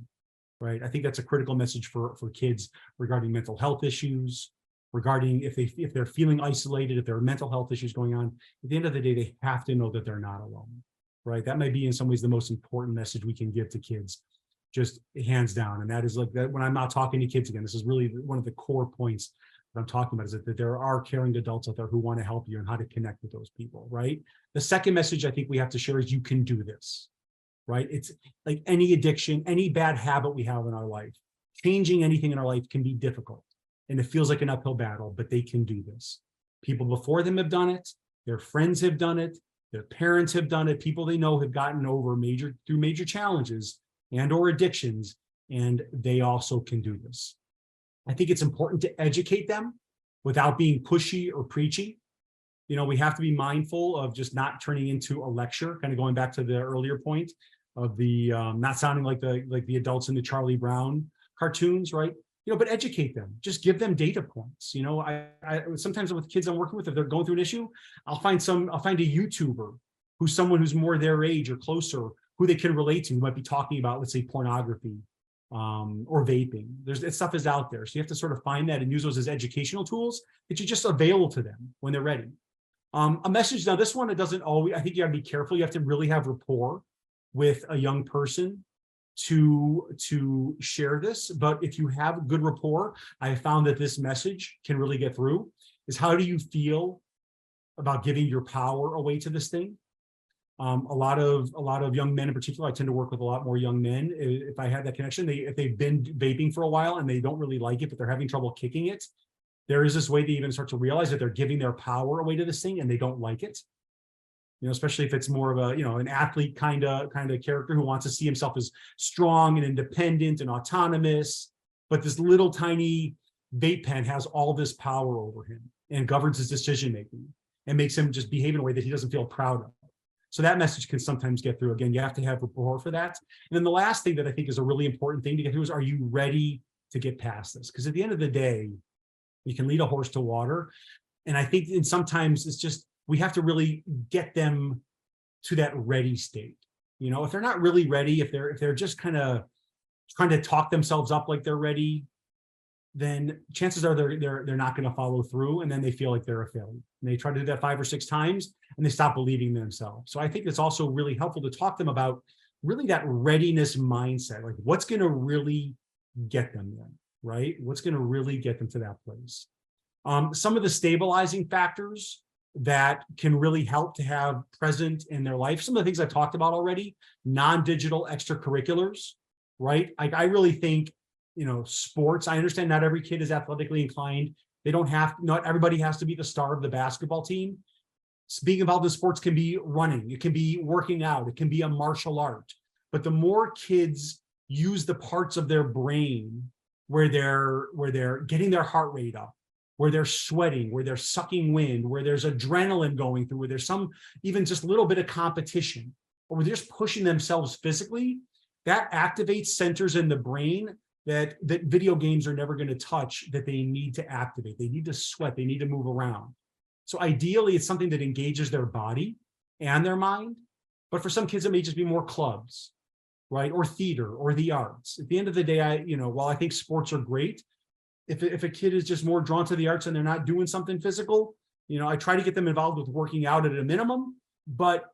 right? I think that's a critical message for kids regarding mental health issues, regarding if they're feeling isolated, if there are mental health issues going on. At the end of the day, they have to know that they're not alone, right? That may be in some ways the most important message we can give to kids, just hands down. And that is like that when I'm out talking to kids again, this is really one of the core points that I'm talking about, is that there are caring adults out there who want to help you and how to connect with those people, right? The second message I think we have to share is you can do this, right? It's like any addiction, any bad habit we have in our life, changing anything in our life can be difficult. And it feels like an uphill battle, but they can do this. People before them have done it. Their friends have done it. Their parents have done it. People they know have gotten over through major challenges and or addictions, and they also can do this. I think it's important to educate them without being pushy or preachy. You know, we have to be mindful of just not turning into a lecture, kind of going back to the earlier point of the not sounding like the adults in the Charlie Brown cartoons, right? You know, but educate them, just give them data points. You know, I sometimes with kids I'm working with, if they're going through an issue, I'll find a YouTuber who's someone who's more their age or closer, who they can relate to, who might be talking about, let's say, pornography or vaping. That stuff is out there. So you have to sort of find that and use those as educational tools that you just available to them when they're ready. A message, now this one, it doesn't always, I think you gotta be careful. You have to really have rapport with a young person to share this. But if you have good rapport, I have found that this message can really get through, is how do you feel about giving your power away to this thing? A lot of young men in particular, I tend to work with a lot more young men. If I had that connection, if they've been vaping for a while and they don't really like it, but they're having trouble kicking it, there is this way they even start to realize that they're giving their power away to this thing and they don't like it. You know, especially if it's more of a, an athlete kind of character who wants to see himself as strong and independent and autonomous, but this little tiny vape pen has all this power over him and governs his decision making and makes him just behave in a way that he doesn't feel proud of. So that message can sometimes get through. Again, you have to have rapport for that. And then the last thing that I think is a really important thing to get through is, are you ready to get past this? Because at the end of the day, you can lead a horse to water. And I think sometimes it's just, we have to really get them to that ready state. You know, if they're not really ready, if they're just kind of trying to talk themselves up like they're ready, then chances are they're not going to follow through, and then they feel like they're a failure. And they try to do that 5 or 6 times, and they stop believing in themselves. So I think it's also really helpful to talk to them about really that readiness mindset, like what's going to really get them there, right? What's going to really get them to that place. Some of the stabilizing factors that can really help to have present in their life, some of the things I've talked about already, non-digital extracurriculars, right? I really think, sports, I understand not every kid is athletically inclined. Not everybody has to be the star of the basketball team. Being involved in sports can be running, it can be working out, it can be a martial art. But the more kids use the parts of their brain where they're getting their heart rate up, where they're sweating, where they're sucking wind, where there's adrenaline going through, where there's some even just a little bit of competition, or they're just pushing themselves physically, that activates centers in the brain that video games are never going to touch, that they need to activate. They need to sweat, they need to move around. So ideally, it's something that engages their body and their mind. But for some kids, it may just be more clubs, right? Or theater or the arts. At the end of the day, while I think sports are great, if a kid is just more drawn to the arts and they're not doing something physical, I try to get them involved with working out at a minimum, but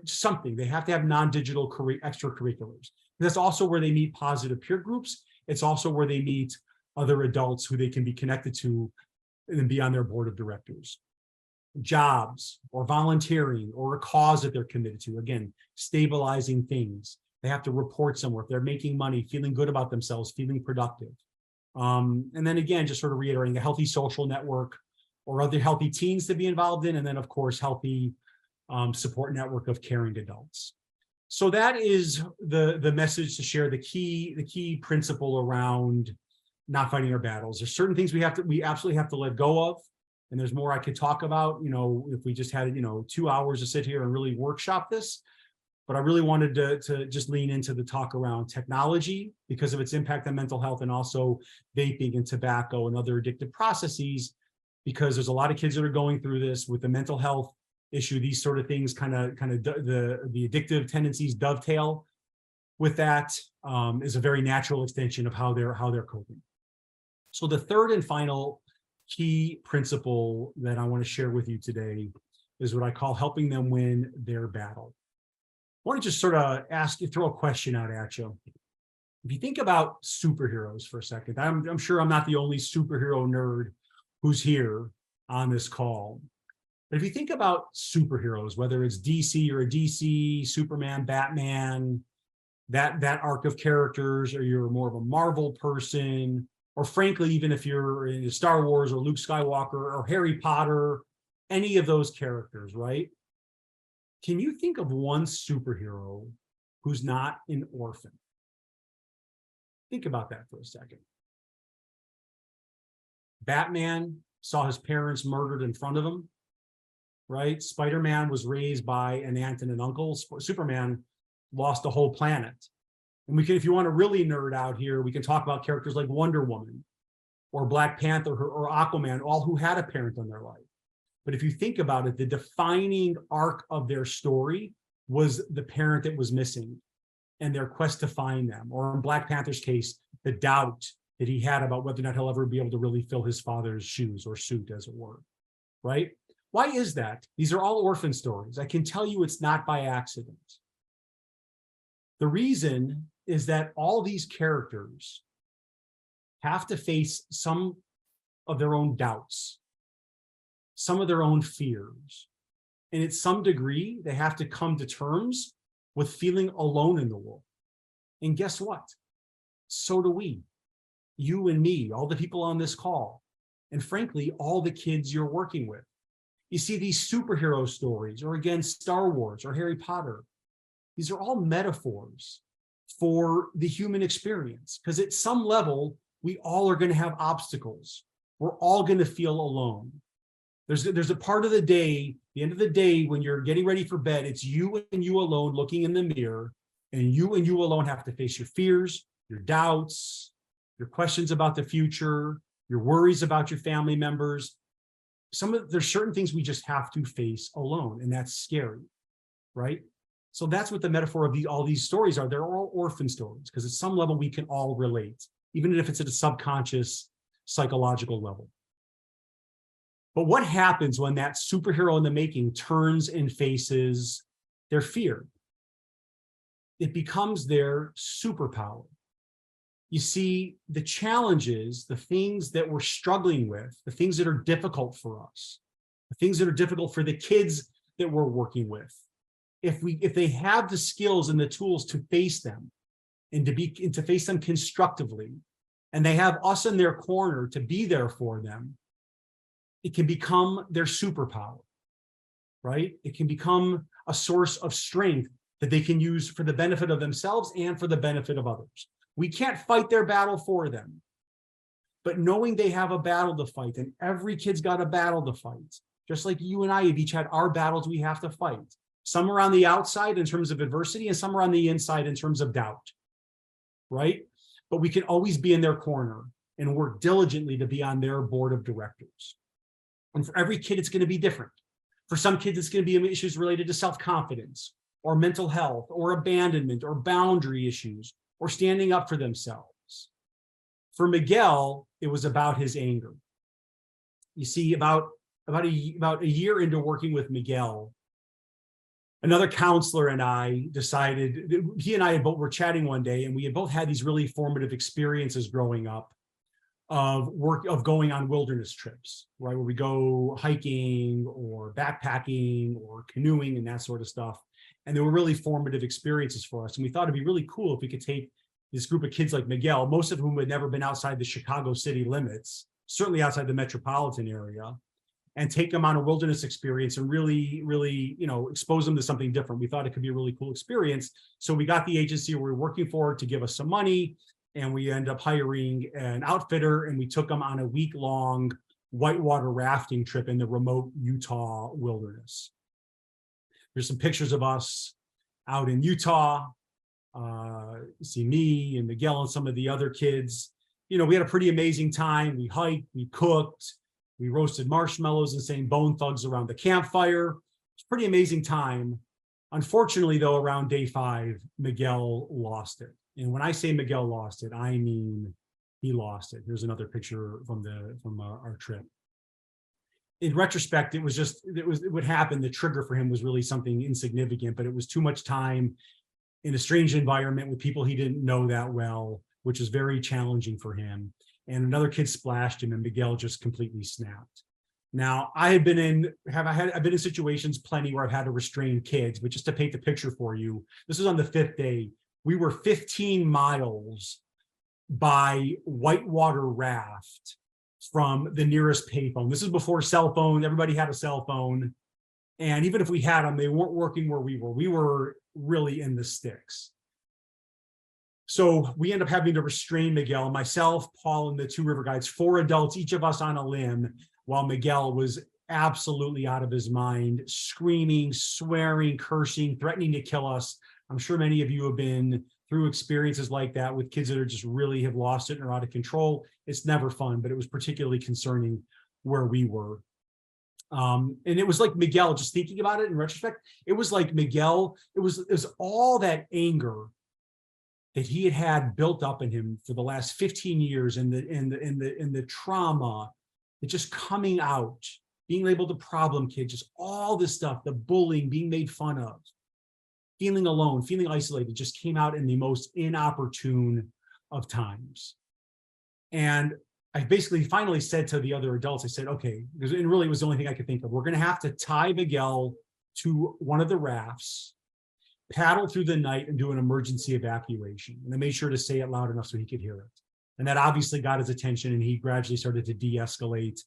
something. They have to have non-digital extracurriculars. That's also where they meet positive peer groups. It's also where they meet other adults who they can be connected to and be on their board of directors. Jobs or volunteering or a cause that they're committed to. Again, stabilizing things. They have to report somewhere. If they're making money, feeling good about themselves, feeling productive. And then again, just sort of reiterating a healthy social network or other healthy teens to be involved in. And then, of course, healthy support network of caring adults. So that is the message to share, the key principle around not fighting our battles. There's certain things we absolutely have to let go of. And there's more I could talk about, if we just had, 2 hours to sit here and really workshop this. But I really wanted to just lean into the talk around technology because of its impact on mental health, and also vaping and tobacco and other addictive processes, because there's a lot of kids that are going through this with the mental health issue. These sort of things kind of the addictive tendencies dovetail with that, is a very natural extension of how they're coping. So the third and final key principle that I want to share with you today is what I call helping them win their battle. I want to just sort of throw a question out at you. If you think about superheroes for a second, I'm sure I'm not the only superhero nerd who's here on this call. But if you think about superheroes, whether it's DC or a DC, Superman, Batman, that arc of characters, or you're more of a Marvel person, or frankly, even if you're in Star Wars or Luke Skywalker or Harry Potter, any of those characters, right? Can you think of one superhero who's not an orphan? Think about that for a second. Batman saw his parents murdered in front of him, right? Spider-Man was raised by an aunt and an uncle. Superman lost a whole planet. And we can, if you want to really nerd out here, we can talk about characters like Wonder Woman or Black Panther or Aquaman, all who had a parent in their life. But if you think about it, the defining arc of their story was the parent that was missing and their quest to find them. Or in Black Panther's case, the doubt that he had about whether or not he'll ever be able to really fill his father's shoes or suit, as it were, right? Why is that? These are all orphan stories. I can tell you it's not by accident. The reason is that all these characters have to face some of their own doubts, some of their own fears. And at some degree, they have to come to terms with feeling alone in the world. And guess what? So do we, you and me, all the people on this call, and frankly, all the kids you're working with. You see these superhero stories, or again, Star Wars or Harry Potter. These are all metaphors for the human experience, because at some level, we all are going to have obstacles. We're all going to feel alone. There's a part of the day, the end of the day, when you're getting ready for bed, it's you and you alone looking in the mirror, and you alone have to face your fears, your doubts, your questions about the future, your worries about your family members. There's certain things we just have to face alone, and that's scary, right? So that's what the metaphor of all these stories are. They're all orphan stories, because at some level we can all relate, even if it's at a subconscious psychological level. But what happens when that superhero in the making turns and faces their fear? It becomes their superpower. You see, the challenges, the things that we're struggling with, the things that are difficult for us, the things that are difficult for the kids that we're working with, if they have the skills and the tools to face them and to face them constructively, and they have us in their corner to be there for them, it can become their superpower, right? It can become a source of strength that they can use for the benefit of themselves and for the benefit of others. We can't fight their battle for them, but knowing they have a battle to fight, and every kid's got a battle to fight, just like you and I have each had our battles we have to fight. Some are on the outside in terms of adversity, and some are on the inside in terms of doubt, right? But we can always be in their corner and work diligently to be on their board of directors. And for every kid, it's going to be different. For some kids, it's going to be issues related to self-confidence or mental health or abandonment or boundary issues or standing up for themselves. For Miguel, it was about his anger. You see, about a year into working with Miguel, another counselor and I decided, he and I both were chatting one day, and we had both had these really formative experiences growing up of going on wilderness trips, right? Where we go hiking or backpacking or canoeing and that sort of stuff. And they were really formative experiences for us. And we thought it'd be really cool if we could take this group of kids like Miguel, most of whom had never been outside the Chicago city limits, certainly outside the metropolitan area, and take them on a wilderness experience and really, expose them to something different. We thought it could be a really cool experience. So we got the agency we were working for to give us some money, and we ended up hiring an outfitter, and we took them on a week-long whitewater rafting trip in the remote Utah wilderness. There's some pictures of us out in Utah. You see me and Miguel and some of the other kids. We had a pretty amazing time. We hiked, we cooked, we roasted marshmallows and sang Bone Thugs around the campfire. It's a pretty amazing time. Unfortunately, though, around day 5, Miguel lost it. And when I say Miguel lost it, I mean he lost it. Here's another picture from our trip. In retrospect, what happened. The trigger for him was really something insignificant, but it was too much time in a strange environment with people he didn't know that well, which was very challenging for him. And another kid splashed him, and Miguel just completely snapped. Now, I've been in situations plenty where I've had to restrain kids, but just to paint the picture for you, this was on the 5th day. We were 15 miles by whitewater raft from the nearest payphone. This is before cell phones. Everybody had a cell phone. And even if we had them, they weren't working where we were. We were really in the sticks. So we end up having to restrain Miguel, myself, Paul, and the 2 river guides, 4 adults, each of us on a limb, while Miguel was absolutely out of his mind, screaming, swearing, cursing, threatening to kill us. I'm sure many of you have been through experiences like that with kids that are just really have lost it and are out of control. It's never fun, but it was particularly concerning where we were. And it was like Miguel, just thinking about it in retrospect, it was like Miguel, it was all that anger that he had built up in him for the last 15 years, and the trauma, that just coming out, being labeled a problem kid, just all this stuff, the bullying, being made fun of, feeling alone, feeling isolated, just came out in the most inopportune of times. And I basically finally said to the other adults, I said, okay, because it really was the only thing I could think of. We're going to have to tie Miguel to one of the rafts, paddle through the night, and do an emergency evacuation. And I made sure to say it loud enough so he could hear it. And that obviously got his attention, and he gradually started to de-escalate.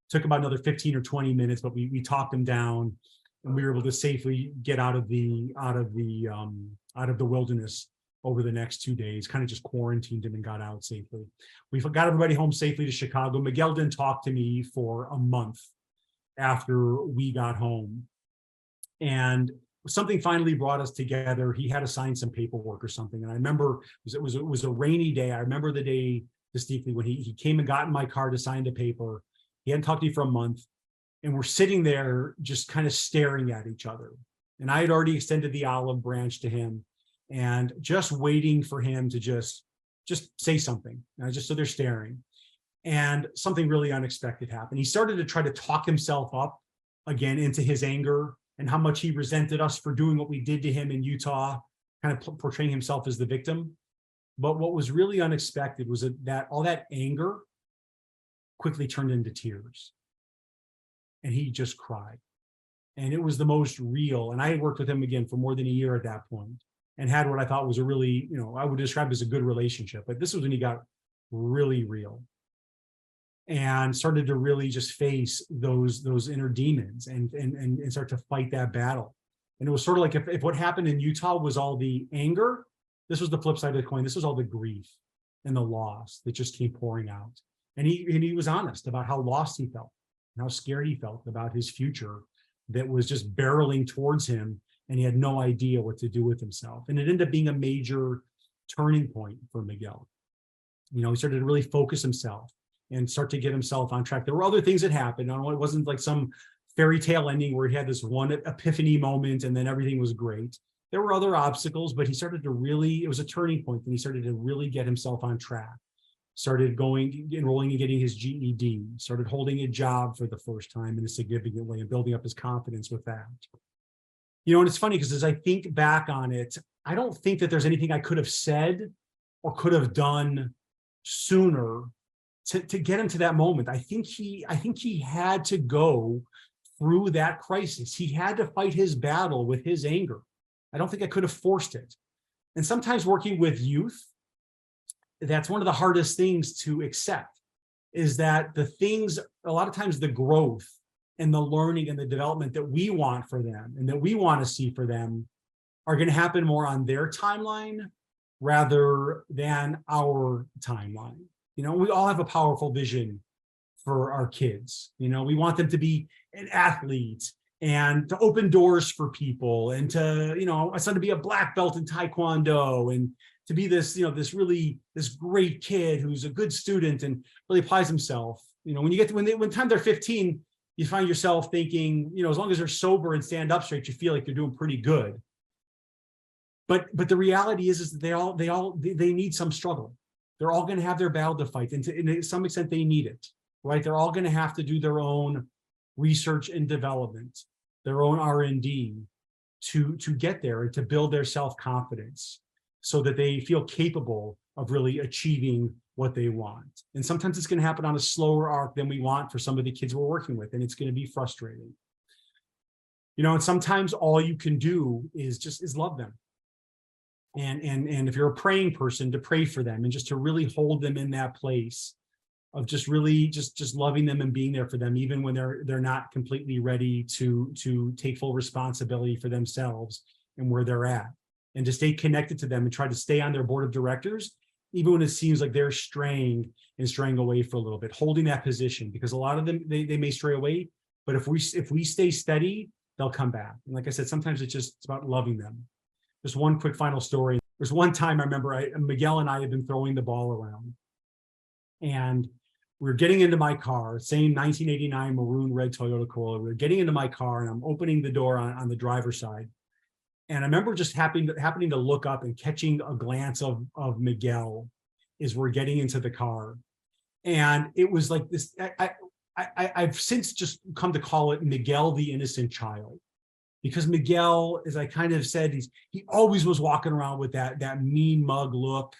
Took about another 15 or 20 minutes, but we talked him down, and we were able to safely get out of the wilderness over the next 2 days, kind of just quarantined him and got out safely. We got everybody home safely to Chicago. Miguel didn't talk to me for a month after we got home. And something finally brought us together. He had to sign some paperwork or something. And I remember it was a rainy day. I remember the day distinctly when he came and got in my car to sign the paper. He hadn't talked to me for a month. And we're sitting there just kind of staring at each other. And I had already extended the olive branch to him and just waiting for him to just say something. And I just stood there staring. And something really unexpected happened. He started to try to talk himself up again into his anger and how much he resented us for doing what we did to him in Utah, kind of portraying himself as the victim. But what was really unexpected was that all that anger quickly turned into tears. And he just cried. And it was the most real. And I had worked with him again for more than a year at that point, and had what I thought was a really, I would describe as a good relationship. But this was when he got really real and started to really just face those inner demons and start to fight that battle. And it was sort of like if what happened in Utah was all the anger, this was the flip side of the coin. This was all the grief and the loss that just came pouring out. And he was honest about how lost he felt and how scared he felt about his future that was just barreling towards him and he had no idea what to do with himself. And it ended up being a major turning point for Miguel. You know, he started to really focus himself and start to get himself on track. There were other things that happened. It wasn't like some fairy tale ending where he had this one epiphany moment and then everything was great. There were other obstacles, but he started to really, it was a turning point, and he started to really get himself on track. Started enrolling and getting his GED, started holding a job for the first time in a significant way and building up his confidence with that. You know, and it's funny because as I think back on it, I don't think that there's anything I could have said or could have done sooner to get him to that moment. I think he had to go through that crisis. He had to fight his battle with his anger. I don't think I could have forced it. And sometimes working with youth, that's one of the hardest things to accept, is that the things, a lot of times the growth and the learning and the development that we want for them and that we want to see for them are going to happen more on their timeline rather than our timeline. You know, we all have a powerful vision for our kids. You know, we want them to be an athlete and to open doors for people, and to, you know, my son to be a black belt in Taekwondo, and to be this, you know, this great kid who's a good student and really applies himself. You know, when you get to, when time they're 15, you find yourself thinking, you know, as long as they're sober and stand up straight, you feel like they're doing pretty good. But the reality is that they need some struggle. They're all going to have their battle to fight, and to some extent they need it, right? They're all going to have to do their own research and development, their own R&D to get there and to build their self-confidence so that they feel capable of really achieving what they want. And sometimes it's going to happen on a slower arc than we want for some of the kids we're working with, and it's going to be frustrating. You know, and sometimes all you can do is love them. And if you're a praying person, to pray for them and just to really hold them in that place of just really just loving them and being there for them, even when they're not completely ready to take full responsibility for themselves and where they're at, and to stay connected to them and try to stay on their board of directors, even when it seems like they're straying away for a little bit, holding that position, because a lot of them, they may stray away, but if we stay steady, they'll come back. And like I said, sometimes it's about loving them. Just one quick final story. There's one time I remember Miguel and I had been throwing the ball around, and we were getting into my car, same 1989 maroon red Toyota Corolla. We were getting into my car, and I'm opening the door on the driver's side. And I remember just happening to look up and catching a glance of Miguel as we're getting into the car. And it was like this, I've since just come to call it Miguel the innocent child. Because Miguel, as I kind of said, he always was walking around with that mean mug look,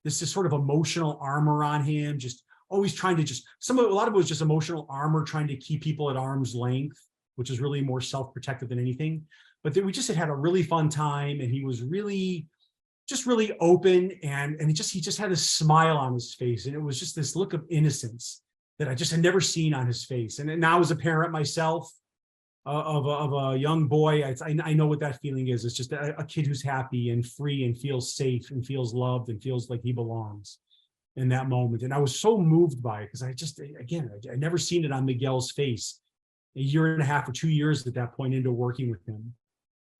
this sort of emotional armor on him, just always trying to a lot of it was just emotional armor, trying to keep people at arm's length, which is really more self-protective than anything. But then we just had a really fun time, and he was really open, and he just had a smile on his face, and it was just this look of innocence that I just had never seen on his face. And now as a parent myself, of a young boy, I know what that feeling is. It's just a kid who's happy and free and feels safe and feels loved and feels like he belongs in that moment. And I was so moved by it because I never seen it on Miguel's face. A year and a half or 2 years at that point into working with him.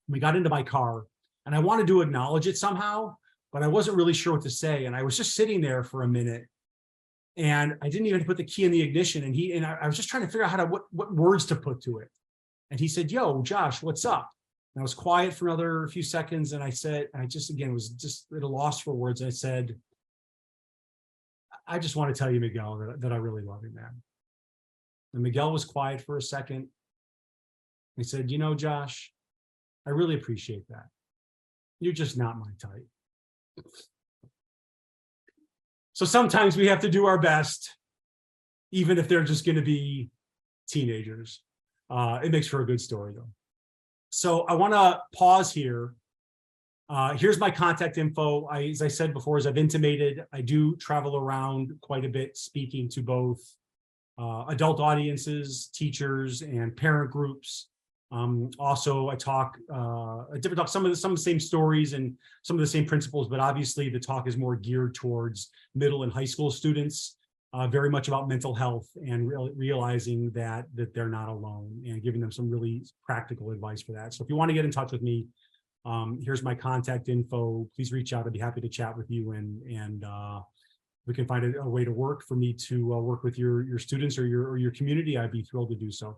We got into my car, and I wanted to acknowledge it somehow, but I wasn't really sure what to say. And I was just sitting there for a minute, and I didn't even put the key in the ignition. And I was just trying to figure out what words to put to it. And he said, "Yo, Josh, what's up?" And I was quiet for another few seconds. And I said, was just at a loss for words. And I said, "I just want to tell you, Miguel, that I really love you, man." And Miguel was quiet for a second. He said, "You know, Josh, I really appreciate that. You're just not my type." So sometimes we have to do our best, even if they're just going to be teenagers. It makes for a good story, though. So I want to pause here. Here's my contact info. As I said before, as I've intimated, I do travel around quite a bit, speaking to both adult audiences, teachers, and parent groups. Also, I talk a different talk, some of the same stories and some of the same principles, but obviously the talk is more geared towards middle and high school students. very much about mental health and realizing that they're not alone, and giving them some really practical advice for that. So if you want to get in touch with me, here's my contact info. Please reach out. I'd be happy to chat with you, and we can find a way to work for me to work with your students or your community. I'd be thrilled to do so.